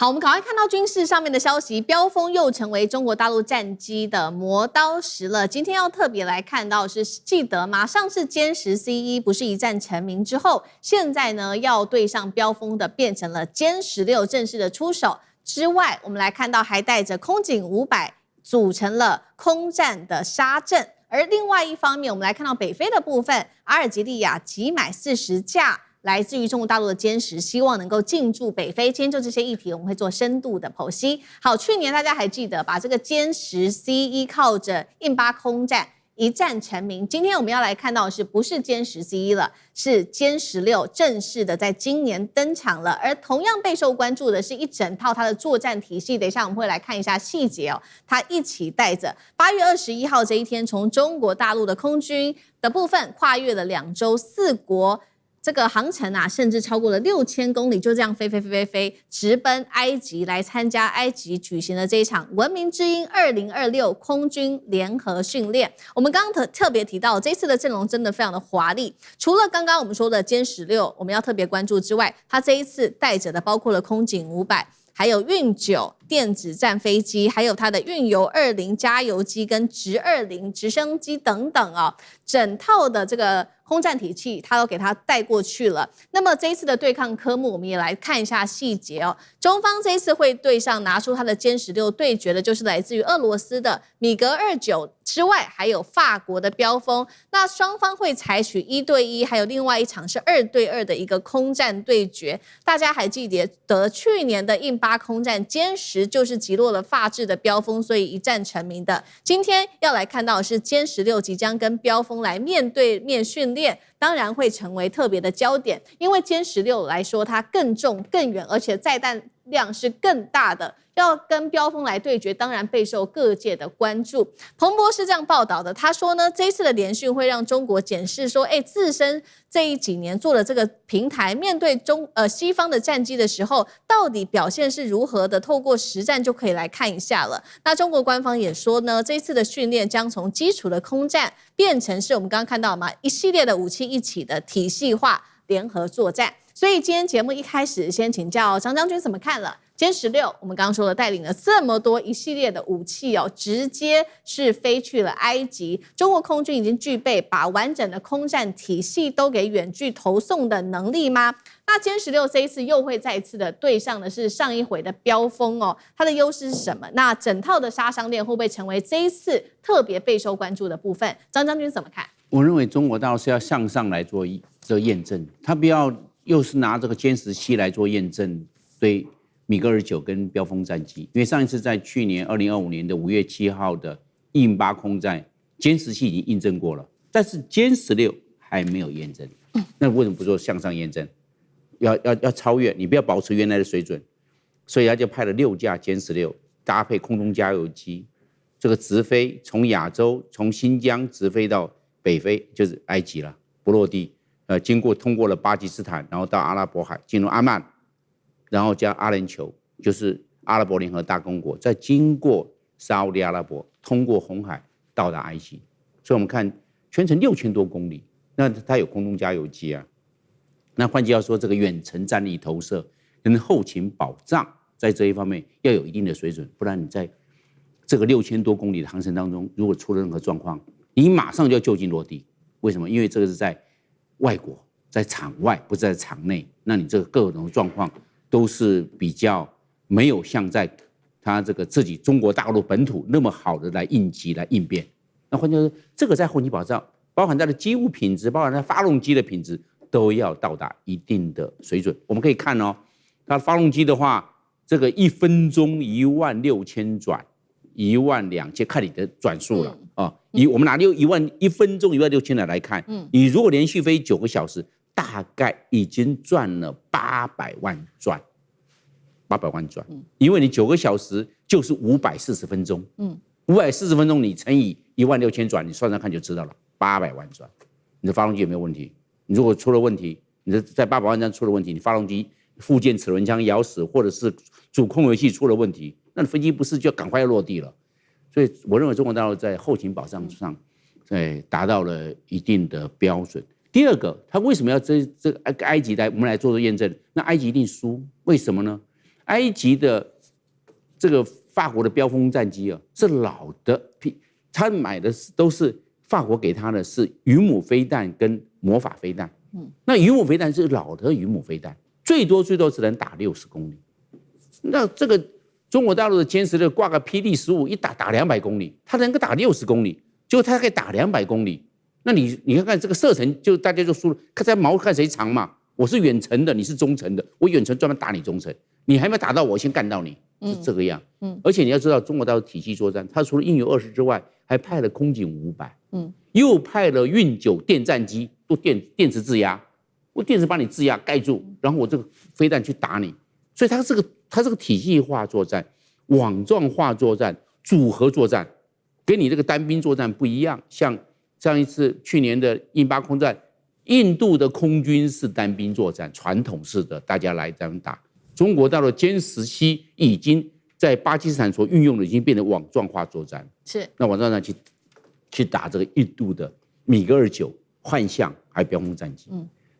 好，我們趕快看到軍事上面的消息，飆風又成為中國大陸戰機的磨刀石了。今天要特別來看到是，記得嗎？上次殲10 C1不是一戰成名之後，現在呢要對上飆風的變成了殲16正式的出手之外，我們來看到還帶着空警500組成了空戰的殺陣。而另外一方面，我們來看到北非的部分，阿爾及利亞急買40架。來自於中國大陸的殲10，希望能夠進駐北非。今天就這些議題，我們會做深度的剖析。好，去年大家還記得把這個殲10 C1靠着印巴空戰一戰成名。今天我們要來看到的是，不是殲10 C1了，是殲16正式的在今年登場了。而同樣備受關注的是一整套它的作戰體系。等一下我們會來看一下細節哦。它一起帶着8月21號這一天，從中國大陸的空軍的部分跨越了2洲4國。這個航程啊，甚至超過了6000公里，就這樣飛，直奔埃及來參加埃及舉行的這一場文明之鷹2026空軍聯合訓練。我們剛剛特別提到，這次的陣容真的非常的華麗。除了剛剛我們說的殲16，我們要特別關注之外，它這一次帶着的包括了空警500，還有運9電子戰飛機，還有它的運油20加油機跟直20直升機等等哦，整套的這個空戰體系，它都給它帶過去了。那麼這一次的對抗科目，我們也來看一下細節哦。中方這一次會對上拿出它的殲16對決的，就是來自於俄羅斯的米格29之外，還有法國的飆風。那雙方會採取1對1，還有另外一場是2對2的一個空戰對決。大家還記得去年的印巴空戰，殲10就是擊落了法治的飆風，所以一戰成名的。今天要來看到的是殲16即將跟飆風來面對面訓練。當然會成為特別的焦點，因為殲16來說，它更重更遠，而且載彈量是更大的，要跟飆風來對決，當然備受各界的關注。彭博是這樣報道的，他說呢，這一次的聯訓會讓中國檢視說，自身這幾年做的這個平台，面對西方的戰機的時候，到底表現是如何的？透過實戰就可以來看一下了。那中國官方也說呢，這一次的訓練將從基礎的空戰變成是我們剛剛看到嘛，一系列的武器一起的體系化聯合作戰。所以今天節目一開始，先請教張將軍怎麼看了殲16？我們剛剛說了，帶領了這麼多一系列的武器哦，直接是飛去了埃及。中國空軍已經具備把完整的空戰體系都給遠距投送的能力嗎？那殲16這一次又會再一次的對上的是上一回的飆風哦，它的優勢是什麼？那整套的殺傷鏈會不會成為這一次特別備受關注的部分？張將軍怎麼看？我認為中國大陸是要向上來做這個驗證，他不要又是拿這個殲17來做驗證，對米格29跟飆風戰機，因為上一次在去年2025年的5月7號的印巴空戰，殲17已經印證過了，但是殲16還沒有驗證。那為什麼不做向上驗證？要超越，你不要保持原來的水準，所以他就派了6架殲16，搭配空中加油機，這個直飛從亞洲從新疆直飛到北非，就是埃及了，不落地。通過了巴基斯坦，然後到阿拉伯海，進入阿曼，然後加阿聯酋，就是阿拉伯聯合大公國，再經過沙烏地阿拉伯，通過紅海到達埃及。所以我們看全程6000多公里，那它有空中加油機啊。那換句話說，這個遠程戰力投射跟後勤保障，在這一方面要有一定的水準，不然你在這個6000多公里的航程當中，如果出了任何狀況，你馬上就要就近落地。為什麼？因為這個是在外國，在場外，不是在場內，那你這個各種狀況都是比較沒有像在他這個自己中國大陸本土那麼好的來應急來應變。那換句話說，這個在後勤保障，包含它的機務品質，包含它發動機的品質，都要到達一定的水準。我們可以看哦，它發動機的話，這個1分鐘16000轉，12000，看你的轉速了啊。我們拿1分鐘16000來看，你如果連續飛9個小時，大概已經轉了800萬轉，800萬轉，因為你9個小時就是540分鐘，540分鐘你乘以16000轉，你算算看就知道了，800萬轉，你的發動機有沒有問題？你如果出了問題，你在800萬轉出了問題，你發動機附件齒輪槍咬死，或者是主控油器出了問題，那飛機不是就要趕快要落地了？所以我認為中國大陸在後勤保障上，達到了一定的標準。第二個，他為什麼要這個埃及來我們來做驗證？那埃及一定輸，為什麼呢？埃及的這個法國的標風戰機啊，是老的，他買的都是法國給他的是魚母飛彈跟魔法飛彈。那魚母飛彈是老的魚母飛彈，最多只能打60公里。那這個中國大陸的歼16掛個 PD-15，一打200公里，它能夠打60公里，結果它可以打200公里。那你看看這個射程，就大家就輸了，看這毛看誰長嘛。我是遠程的，你是中程的，我遠程專門打你中程，你還沒打到我，先幹到你，是這個樣。而且你要知道，中國大陸體系作戰，它除了鷹U-20之外，還派了空警500，又派了運9電戰機，都電磁制壓，我電磁把你制壓蓋住，然後我這個飛彈去打你。所以它這個體系化作戰、網狀化作戰、組合作戰，跟你這個單兵作戰不一樣。像上一次去年的印巴空戰，印度的空軍是單兵作戰，傳統式的，大家來這樣打。中國大陸歼17已經在巴基斯坦所運用的，已經變成網狀化作戰。是，那網狀作戰去打這個印度的米格29、幻象還有標風戰機。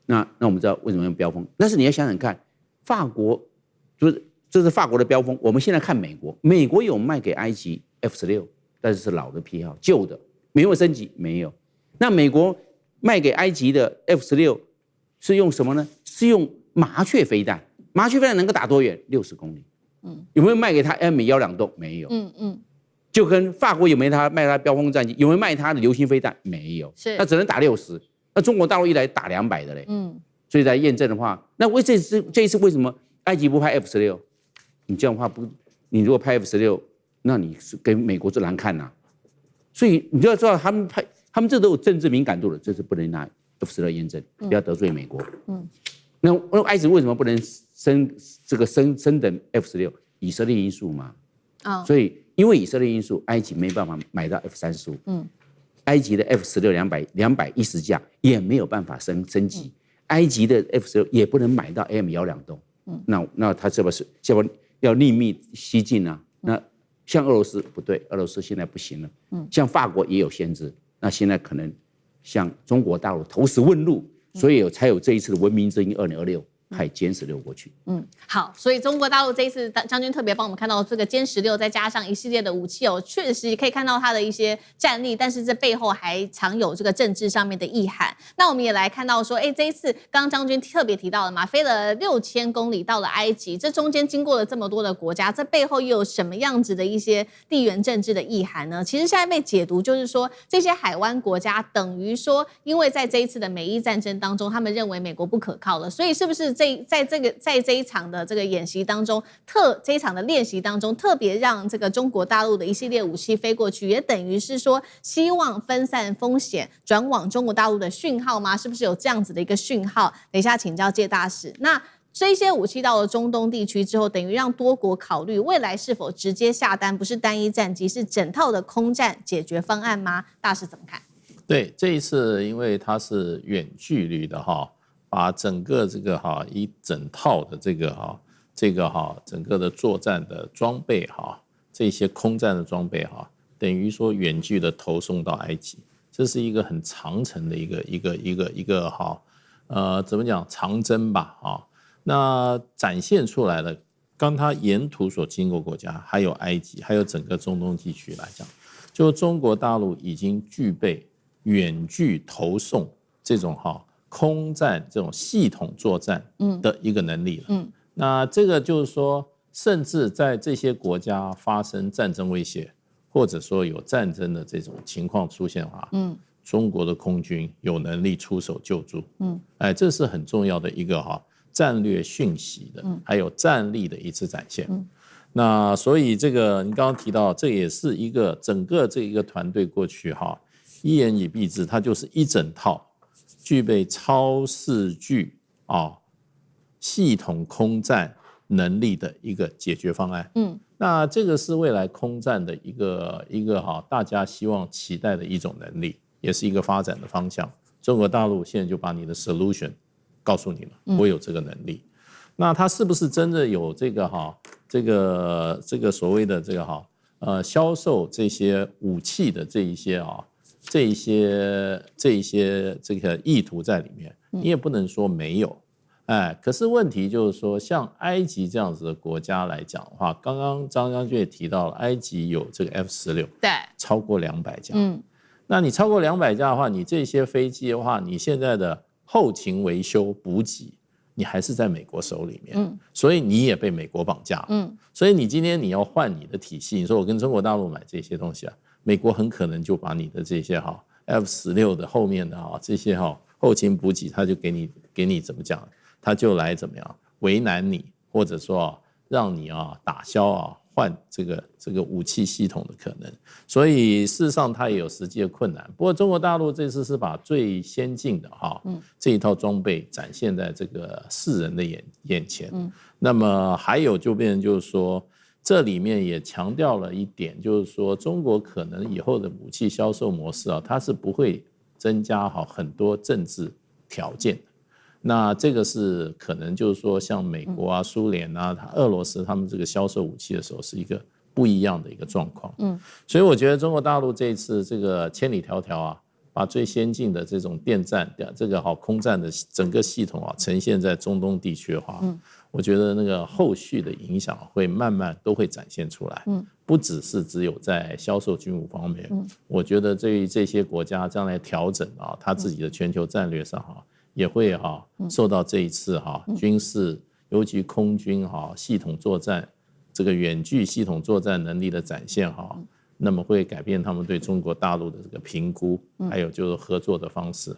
那我們知道為什麼用標風？但是你要想想看，法國這是法國的標風。我們現在看美國，美國有賣給埃及 F-16，但是是老的批號，舊的。沒有升級，沒有。那美國賣給埃及的 F-16是用什麼呢？是用麻雀飛彈。麻雀飛彈能夠打多遠？60公里。有沒有賣給他 M120 沒有。就跟法國有沒有賣他標風戰機？有沒有賣他的流星飛彈？沒有。是。那只能打60。那中國大陸一來打200的嘞。所以來驗證的話，那這一次為什麼埃及不派 F-16？你這樣的話你如果派 F-16，那你是跟美國最難看吶。所以你就要知道，他們這都有政治敏感度的，這是不能拿 F-16驗證，不要得罪美國。那埃及為什麼不能升等 F-16？以色列因素嘛。所以因為以色列因素，埃及沒辦法買到 F-35。埃及的 F-16 210架也沒有辦法升級，埃及的 F-16也不能買到 M120。那他是不是要另覓蹊徑啊？那像俄羅斯不對，俄羅斯現在不行了。像法國也有限制，那現在可能像中国大陸投石問路，所以才有這一次的文明之鷹2026派殲16過去。好，所以中國大陸這一次將軍特別幫我們看到這個殲16，再加上一系列的武器哦，確實可以看到它的一些戰力，但是這背後還藏有這個政治上面的意涵。那我們也來看到說，這一次剛剛將軍特別提到了嘛，飛了6000公里到了埃及，這中間經過了這麼多的國家，這背後又有什麼樣子的一些地緣政治的意涵呢？其實現在被解讀就是說，這些海灣國家等於說，因為在這一次的美伊戰爭當中，他們認為美國不可靠了，所以是不是在這一場的這個演習當中，這一場的練習當中，特別讓這個中國大陸的一系列武器飛過去，也等於是說希望分散風險，轉往中國大陸的訊號嗎？是不是有這樣子的一個訊號？等一下請教介大使。那這些武器到了中東地區之後，等於讓多國考慮未來是否直接下單，不是單一戰機，是整套的空戰解決方案嗎？大使怎麼看？對，這一次因為它是遠距離的哈。把整個這個一整套的這個整個的作戰的裝備這些空戰的裝備等於說遠距的投送到埃及，這是一個很長程的一個怎麼講長征吧那展現出來的，剛它沿途所經過國家，還有埃及，還有整個中東地區來講，就中國大陸已經具備遠距投送這種空戰這種系統作戰的一個能力了。那這個就是說，甚至在這些國家發生戰爭威脅，或者說有戰爭的這種情況出現的話，中國的空軍有能力出手救助。這是很重要的一個戰略訊息的，還有戰力的一次展現。那所以這個你剛剛提到，這也是一個整個這一個團隊過去一言以蔽之，它就是一整套。具備超視距系統空戰能力的一個解決方案。那這個是未來空戰的一個大家希望期待的一種能力，也是一個發展的方向。中國大陸現在就把你的 solution 告訴你了，我有這個能力。那它是不是真的有這個所謂的這個銷售這些武器的這一些這個意圖在裡面，你也不能說沒有。可是問題就是說，像埃及這樣子的國家來講的話，剛剛張將軍也提到了，埃及有這個 F-16，對，超過200架。那你超過200架的話，你這些飛機的話，你現在的後勤維修補給，你還是在美國手裡面，所以你也被美國綁架。所以你今天你要換你的體系，你說我跟中國大陸買這些東西啊，美國很可能就把你的這些F-16的後面的這些後勤補給，他就給你怎麼講？他就來怎麼樣為難你，或者說讓你打消換這個武器系統的可能。所以事實上它也有實際的困難。不過中國大陸這次是把最先進的這一套裝備展現在這個世人的眼前。那麼還有就變成就是說，這裡面也強調了一點，就是說中國可能以後的武器銷售模式它是不會增加很多政治條件的。那這個是可能就是說，像美國蘇聯俄羅斯他們這個銷售武器的時候是一個不一樣的一個狀況。所以我覺得中國大陸這一次這個千里迢迢把最先進的這種電戰這個空戰的整個系統呈現在中東地區的話，我覺得那個後續的影響會慢慢都會展現出來。不只有在銷售軍武方面，我覺得對於這些國家將來調整他自己的全球戰略上也會受到這一次軍事，尤其空軍系統作戰，這個遠距系統作戰能力的展現那麼會改變他們對中國大陸的這個評估，還有就是合作的方式。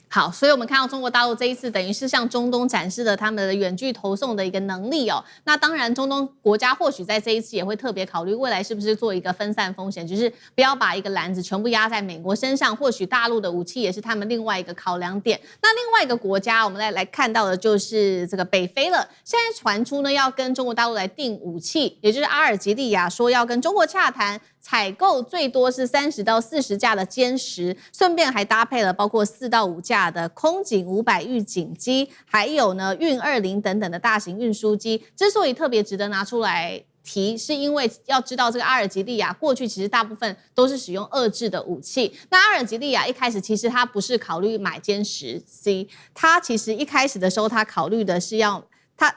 好，所以我們看到中國大陸這一次等於是向中東展示了他們的遠距投送的一個能力哦。那當然，中東國家或許在這一次也會特別考慮未來是不是做一個分散風險，就是不要把一個籃子全部壓在美國身上。或許大陸的武器也是他們另外一個考量點。那另外一個國家，我們來看到的就是這個北非了。現在傳出呢要跟中國大陸來訂武器，也就是阿爾及利亞說要跟中國洽談。採購最多是30到40架的殲10，順便還搭配了包括4到5架的空警500預警機，還有呢運20等等的大型運輸機。之所以特別值得拿出來提，是因為要知道這個阿爾及利亞過去其實大部分都是使用俄制的武器。那阿爾及利亞一開始其實他不是考慮買殲10C，他其實一開始的時候他考慮的是要。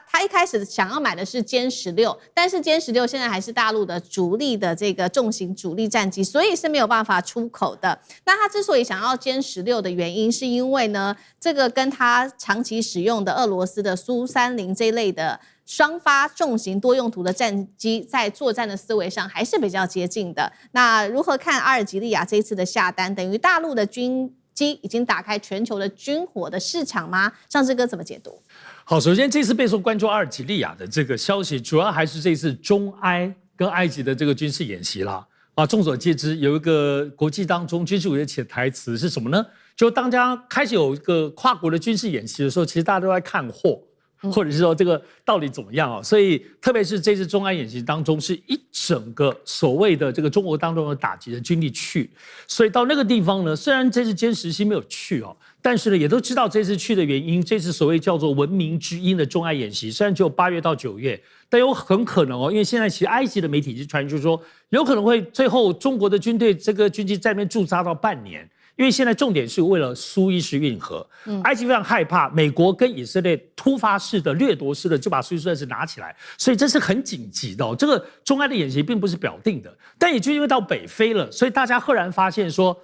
他一開始想要買的是殲16，但是殲16現在還是大陸的主力的這個重型主力戰機，所以是沒有辦法出口的。那他之所以想要殲16的原因，是因為呢，這個跟他長期使用的俄羅斯的蘇30這一類的雙發重型多用途的戰機，在作戰的思維上還是比較接近的。那如何看阿爾及利亞這一次的下單，等於大陸的軍機已經打開全球的軍火的市場嗎？尚志哥怎麼解讀？好，首先這次備受關注阿爾及利亞的這個消息，主要還是這次中埃跟埃及的這個軍事演習啦。眾所皆知，有一個國際當中軍事委員潛台詞是什麼呢？就當大家開始有一個跨國的軍事演習的時候，其實大家都在看貨。或者是說這個到底怎麼樣所以特別是這次中埃演習當中，是一整個所謂的這個中國當中的打擊的軍力去，所以到那個地方呢，雖然這次殲10C沒有去但是呢也都知道這次去的原因。這次所謂叫做文明之音的中埃演習，雖然只有8月到9月，但有很可能因為現在其實埃及的媒體已經傳出說，有可能會最後中國的軍隊這個軍機在那邊駐紮到半年。因為現在重點是為了蘇伊士運河，埃及非常害怕美國跟以色列突發式的掠奪式的就把蘇伊士運河拿起來，所以這是很緊急的這個中埃的演習並不是表定的，但也就因為到北非了，所以大家赫然發現說，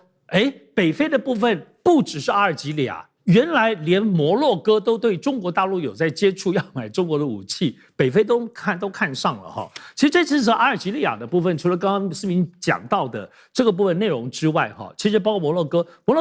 北非的部分不只是阿爾及利亞。原來連摩洛哥都對中國大陸有在接觸，要買中國的武器，北非都看上了其實這次是阿爾及利亞的部分，除了剛剛世明講到的這個部分內容之外，其實包括摩洛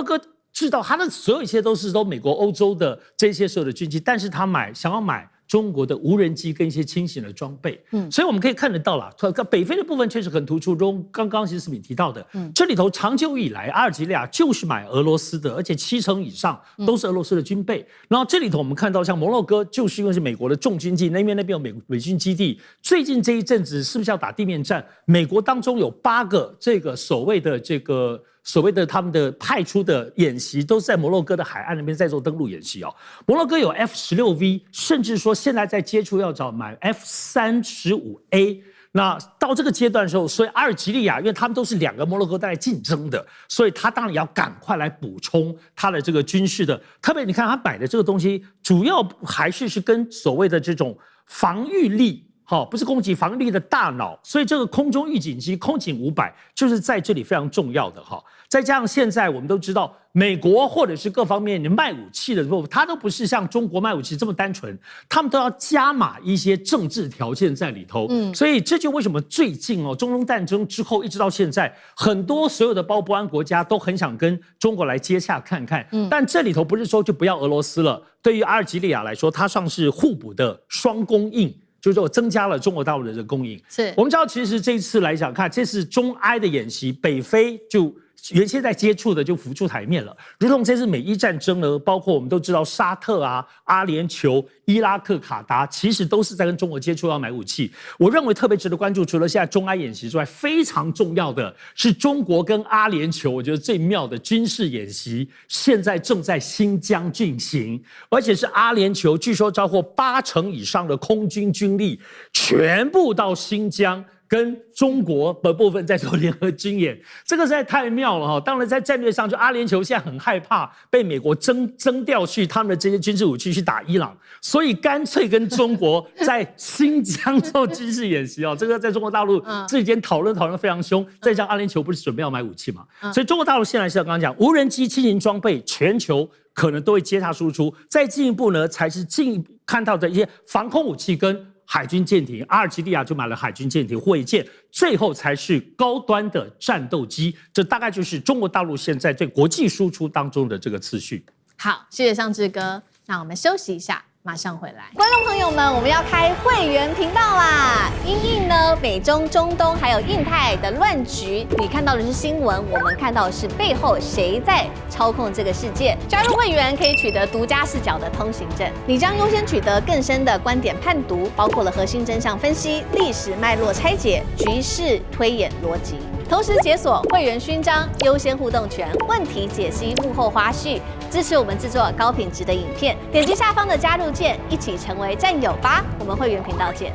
哥知道他的所有一切都美國、歐洲的這些所有的軍機，但是他想要買中國的無人機跟一些輕型的裝備，所以我們可以看得到啦，北非的部分確實很突出。剛剛其實世明提到的，這裡頭長久以來阿爾及利亞就是買俄羅斯的，而且70%以上都是俄羅斯的軍備。然後這裡頭我們看到像摩洛哥，就是因為是美國的重軍機，那邊有美軍基地。最近這一陣子是不是要打地面戰？美國當中有8個這個所謂的他們的派出的演習都是在摩洛哥的海岸那邊在做登陸演習摩洛哥有 F-16V， 甚至說現在在接觸要找買 F-35A，那到這個階段的時候，所以阿爾及利亞，因為他們都是兩個摩洛哥在競爭的，所以他當然要趕快來補充他的這個軍事的。特別你看他擺的這個東西，主要還是跟所謂的這種防禦力。好，不是攻擊防禦力的大腦，所以這個空中預警機空警500就是在這裡非常重要的哈。再加上現在我們都知道，美國或者是各方面你賣武器的時候，它都不是像中國賣武器這麼單純，他們都要加碼一些政治條件在裡頭。所以這就為什麼最近中東戰爭之後一直到現在，很多所有的包不安國家都很想跟中國來接洽看看。但這裡頭不是說就不要俄羅斯了，對於阿爾及利亞來說，它算是互補的雙供應。就是說增加了中國大陸的這個供應。是我們知道，其實這一次來講看，這次中埃的演習，北非就原先在接觸的就浮出台面了，如同這次美伊戰爭呢，包括我們都知道沙特啊、阿聯酋、伊拉克、卡達，其實都是在跟中國接觸要買武器。我認為特別值得關注，除了現在中埃演習之外，非常重要的是中國跟阿聯酋，我覺得最妙的軍事演習，現在正在新疆進行，而且是阿聯酋據說超過80%以上的空軍軍力全部到新疆。跟中國的部分在做聯合軍演，這個實在太妙了哈！當然，在戰略上，就阿聯酋現在很害怕被美國徵調去他們的這些軍事武器去打伊朗，所以乾脆跟中國在新疆做軍事演習哦。這個在中國大陸之間討論非常兇。再加上阿聯酋不是準備要買武器嘛，所以中國大陸現在是剛剛講無人機、輕型裝備，全球可能都會接它輸出。再進一步呢，才是進一步看到的一些防空武器跟海軍艦艇，阿爾及利亞就買了海軍艦艇、護衛艦，最後才是高端的戰鬥機。這大概就是中國大陸現在對國際輸出當中的這個次序。好，謝謝尚志哥。那我們休息一下，馬上回來。觀眾朋友們，我們要開會員頻道啦！因應呢美中、中東還有印太的亂局，你看到的是新聞，我們看到的是背後誰在操控這個世界。加入會員可以取得獨家視角的通行證，你將優先取得更深的觀點判讀，包括了核心真相分析、歷史脈絡拆解、局勢推演邏輯。同時解鎖會員勳章、優先互動權、問題解析、幕後花絮，支持我們制作高品質的影片。點擊下方的加入鍵，一起成為戰友吧！我們會員頻道見。